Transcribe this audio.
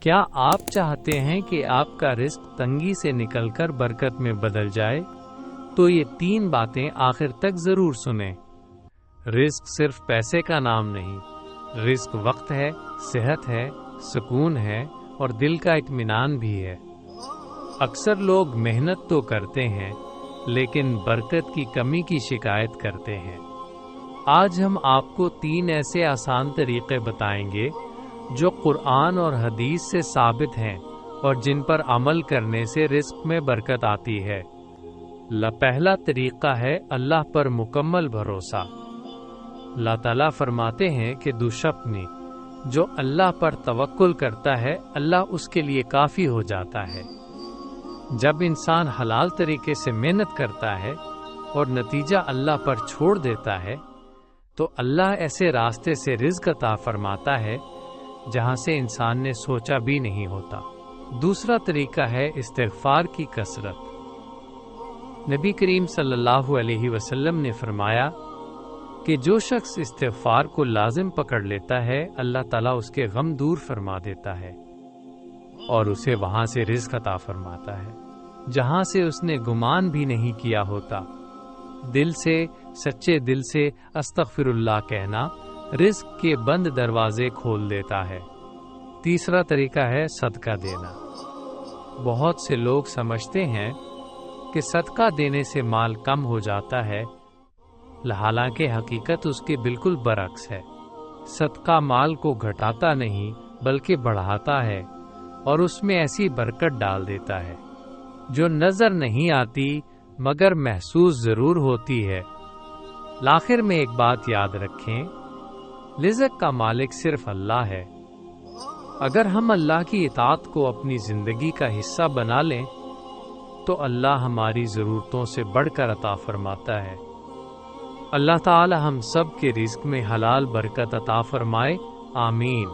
کیا آپ چاہتے ہیں کہ آپ کا رزق تنگی سے نکل کر برکت میں بدل جائے؟ تو یہ 3 باتیں آخر تک ضرور سنیں۔ رزق صرف پیسے کا نام نہیں، رزق وقت ہے، صحت ہے، سکون ہے اور دل کا اطمینان بھی ہے۔ اکثر لوگ محنت تو کرتے ہیں لیکن برکت کی کمی کی شکایت کرتے ہیں۔ آج ہم آپ کو 3 ایسے آسان طریقے بتائیں گے جو قرآن اور حدیث سے ثابت ہیں اور جن پر عمل کرنے سے رزق میں برکت آتی ہے۔ پہلا طریقہ ہے اللہ پر مکمل بھروسہ۔ اللہ تعالیٰ فرماتے ہیں کہ دوشپنی جو اللہ پر توکل کرتا ہے اللہ اس کے لیے کافی ہو جاتا ہے۔ جب انسان حلال طریقے سے محنت کرتا ہے اور نتیجہ اللہ پر چھوڑ دیتا ہے تو اللہ ایسے راستے سے رزق عطا فرماتا ہے جہاں سے انسان نے سوچا بھی نہیں ہوتا۔ دوسرا طریقہ ہے استغفار کی کثرت۔ نبی کریم صلی اللہ علیہ وسلم نے فرمایا کہ جو شخص استغفار کو لازم پکڑ لیتا ہے اللہ تعالیٰ اس کے غم دور فرما دیتا ہے اور اسے وہاں سے رزق عطا فرماتا ہے جہاں سے اس نے گمان بھی نہیں کیا ہوتا۔ دل سے، سچے دل سے استغفر اللہ کہنا رزق کے بند دروازے کھول دیتا ہے۔ تیسرا طریقہ ہے صدقہ دینا۔ بہت سے لوگ سمجھتے ہیں کہ صدقہ دینے سے مال کم ہو جاتا ہے، حالانکہ حقیقت اس کے بالکل برعکس ہے۔ صدقہ مال کو گھٹاتا نہیں بلکہ بڑھاتا ہے اور اس میں ایسی برکت ڈال دیتا ہے جو نظر نہیں آتی مگر محسوس ضرور ہوتی ہے۔ آخر میں ایک بات یاد رکھیں، رزق کا مالک صرف اللہ ہے۔ اگر ہم اللہ کی اطاعت کو اپنی زندگی کا حصہ بنا لیں تو اللہ ہماری ضرورتوں سے بڑھ کر عطا فرماتا ہے۔ اللہ تعالی ہم سب کے رزق میں حلال برکت عطا فرمائے، آمین۔